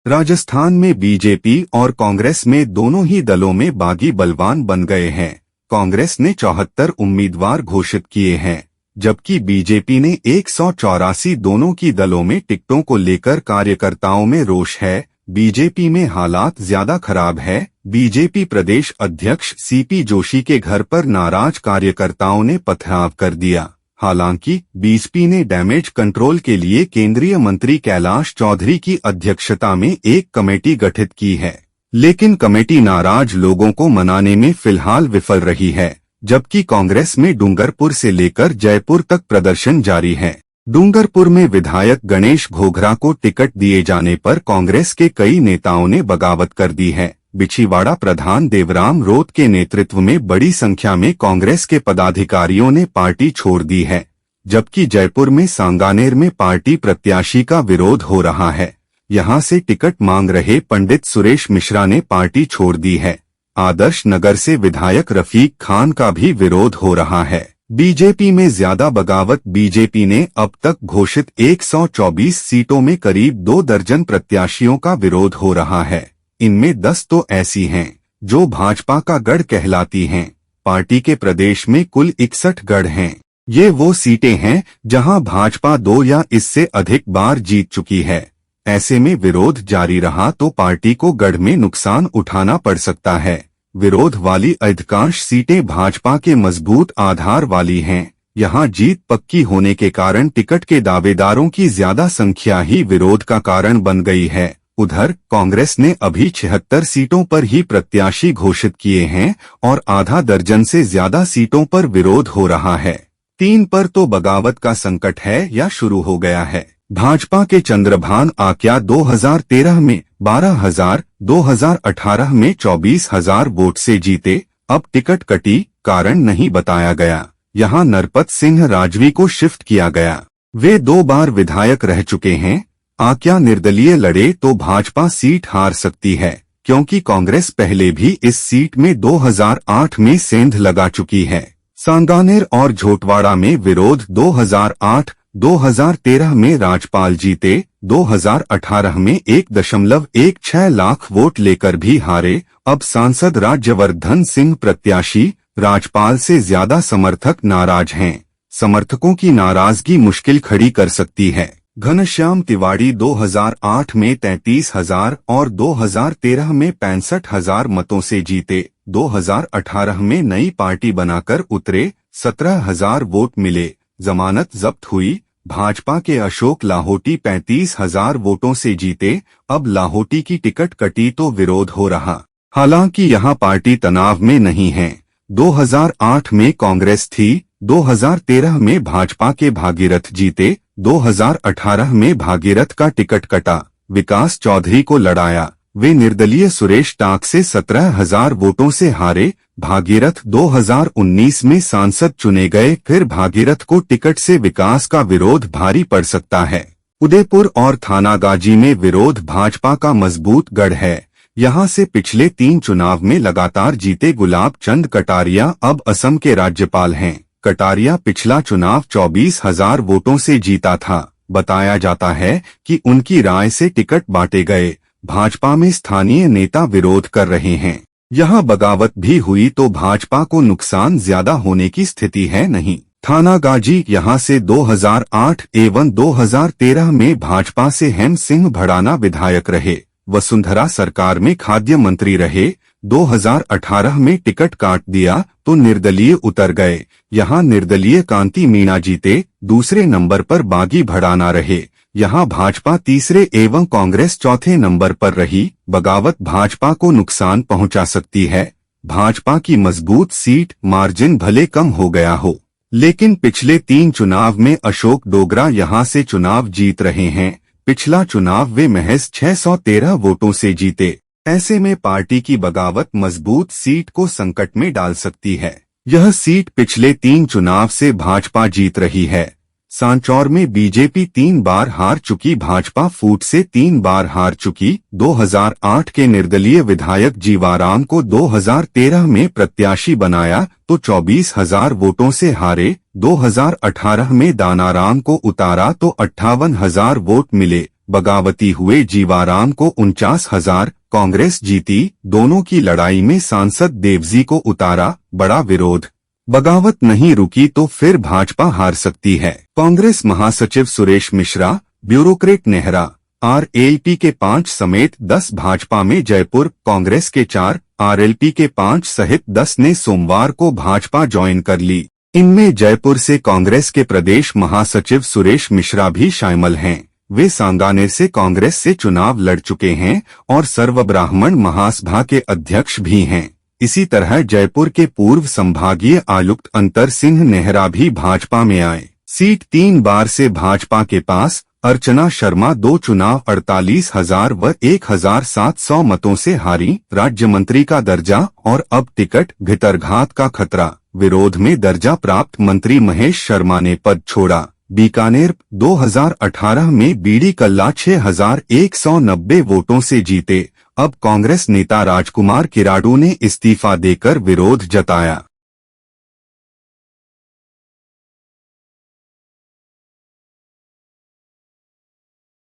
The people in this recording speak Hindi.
राजस्थान में बीजेपी और कांग्रेस में दोनों ही दलों में बागी बलवान बन गए हैं। कांग्रेस ने 74 उम्मीदवार घोषित किए हैं, जबकि बीजेपी ने 184। दोनों की दलों में टिकटों को लेकर कार्यकर्ताओं में रोष है। बीजेपी में हालात ज्यादा खराब है। बीजेपी प्रदेश अध्यक्ष सीपी जोशी के घर पर नाराज कार्यकर्ताओं ने पथराव कर दिया। हालांकि बीजेपी ने डैमेज कंट्रोल के लिए केंद्रीय मंत्री कैलाश चौधरी की अध्यक्षता में एक कमेटी गठित की है, लेकिन कमेटी नाराज लोगों को मनाने में फिलहाल विफल रही है। जबकि कांग्रेस में डूंगरपुर से लेकर जयपुर तक प्रदर्शन जारी है। डूंगरपुर में विधायक गणेश घोघरा को टिकट दिए जाने पर कांग्रेस के कई नेताओं ने बगावत कर दी है। बिछीवाड़ा प्रधान देवराम रोत के नेतृत्व में बड़ी संख्या में कांग्रेस के पदाधिकारियों ने पार्टी छोड़ दी है, जबकि जयपुर में सांगानेर में पार्टी प्रत्याशी का विरोध हो रहा है। यहां से टिकट मांग रहे पंडित सुरेश मिश्रा ने पार्टी छोड़ दी है। आदर्श नगर से विधायक रफीक खान का भी विरोध हो रहा है। बीजेपी में ज्यादा बगावत। बीजेपी ने अब तक घोषित 124 सीटों में करीब 2 दर्जन प्रत्याशियों का विरोध हो रहा है। इनमें 10 तो ऐसी हैं जो भाजपा का गढ़ कहलाती हैं। पार्टी के प्रदेश में कुल 61 गढ़ हैं। ये वो सीटें हैं जहां भाजपा 2 या इससे अधिक बार जीत चुकी है। ऐसे में विरोध जारी रहा तो पार्टी को गढ़ में नुकसान उठाना पड़ सकता है। विरोध वाली अधिकांश सीटें भाजपा के मजबूत आधार वाली हैं। यहां जीत पक्की होने के कारण टिकट के दावेदारों की ज्यादा संख्या ही विरोध का कारण बन गई है। उधर कांग्रेस ने अभी 76 सीटों पर ही प्रत्याशी घोषित किए हैं और आधा दर्जन से ज्यादा सीटों पर विरोध हो रहा है। 3 पर तो बगावत का संकट है या शुरू हो गया है। भाजपा के चंद्रभान आक्या 2013 में 12,000, 2018 में 24,000 वोट से जीते। अब टिकट कटी, कारण नहीं बताया गया। यहां नरपत सिंह राजवी को शिफ्ट किया गया। वे 2 बार विधायक रह चुके हैं। आक्या निर्दलीय लड़े तो भाजपा सीट हार सकती है, क्योंकि कांग्रेस पहले भी इस सीट में 2008 में सेंध लगा चुकी है। सांगानेर और झोटवाड़ा में विरोध। 2008, 2013 में राजपाल जीते। 2018 में 1.16 लाख वोट लेकर भी हारे। अब सांसद राज्यवर्धन सिंह प्रत्याशी राजपाल से ज्यादा समर्थक नाराज हैं। समर्थकों की नाराजगी मुश्किल खड़ी कर सकती है। घनश्याम तिवाड़ी 2008 में 33,000 और 2013 में 65,000 मतों से जीते। 2018 में नई पार्टी बनाकर उतरे। 17,000 वोट मिले। जमानत जब्त हुई। भाजपा के अशोक लाहोटी 35,000 वोटों से जीते। अब लाहोटी की टिकट कटी तो विरोध हो रहा। हालांकि यहां पार्टी तनाव में नहीं है। 2008 में कांग्रेस थी। 2013 में भाजपा के भागीरथ जीते। 2018 में भागीरथ का टिकट कटा। विकास चौधरी को लड़ाया। वे निर्दलीय सुरेश टाक से 17,000 वोटों से हारे। भागीरथ 2019 में सांसद चुने गए। फिर भागीरथ को टिकट से विकास का विरोध भारी पड़ सकता है। उदयपुर और थानागाजी में विरोध। भाजपा का मजबूत गढ़ है। यहां से पिछले 3 चुनाव में लगातार जीते गुलाब चंद कटारिया अब असम के राज्यपाल हैं। कटारिया पिछला चुनाव 24,000 वोटों से जीता था। बताया जाता है कि उनकी राय से टिकट बांटे गए। भाजपा में स्थानीय नेता विरोध कर रहे हैं। यहां बगावत भी हुई तो भाजपा को नुकसान ज्यादा होने की स्थिति है नहीं। थानागाजी यहां से 2008 एवं 2013 में भाजपा से हेम सिंह भड़ाना विधायक रहे। वसुंधरा सरकार में खाद्य मंत्री रहे। 2018 में टिकट काट दिया तो निर्दलीय उतर गए। यहां निर्दलीय कांति मीणा जीते। दूसरे नंबर पर बागी भड़ाना रहे। यहां भाजपा तीसरे एवं कांग्रेस चौथे नंबर पर रही। बगावत भाजपा को नुकसान पहुंचा सकती है। भाजपा की मजबूत सीट मार्जिन भले कम हो गया हो, लेकिन पिछले 3 चुनाव में अशोक डोगरा यहां से चुनाव जीत रहे हैं। पिछला चुनाव वे महज 613 वोटों से जीते। ऐसे में पार्टी की बगावत मजबूत सीट को संकट में डाल सकती है। यह सीट पिछले 3 चुनाव से भाजपा जीत रही है। सांचौर में बीजेपी 3 बार हार चुकी। भाजपा फूट से 3 बार हार चुकी। 2008 के निर्दलीय विधायक जीवाराम को 2013 में प्रत्याशी बनाया तो 24,000 वोटों से हारे। 2018 में दानाराम को उतारा तो 58,000 वोट मिले। बगावती हुए जीवाराम को 49,000, कांग्रेस जीती। दोनों की लड़ाई में सांसद देवजी को उतारा, बड़ा विरोध। बगावत नहीं रुकी तो फिर भाजपा हार सकती है। कांग्रेस महासचिव सुरेश मिश्रा, ब्यूरोक्रेट नेहरा, आरएलपी के 5 समेत 10 भाजपा में, जयपुर कांग्रेस के 4, आरएलपी के 5 सहित 10 ने सोमवार को भाजपा ज्वाइन कर ली। इनमें जयपुर से कांग्रेस के प्रदेश महासचिव सुरेश मिश्रा भी शामिल हैं। वे सांगानेर से कांग्रेस से चुनाव लड़ चुके हैं और सर्व ब्राह्मण महासभा के अध्यक्ष भी हैं। इसी तरह जयपुर के पूर्व संभागीय आयुक्त अंतर सिंह नेहरा भी भाजपा में आए। सीट 3 बार से भाजपा के पास। अर्चना शर्मा 2 चुनाव 48,000 व 1,700 मतों से हारी। राज्य मंत्री का दर्जा और अब टिकट, भितरघात का खतरा। विरोध में दर्जा प्राप्त मंत्री महेश शर्मा ने पद छोड़ा। बीकानेर 2018 में बीडी कल्ला 6,190 वोटों से जीते। अब कांग्रेस नेता राजकुमार किराडू ने इस्तीफा देकर विरोध जताया।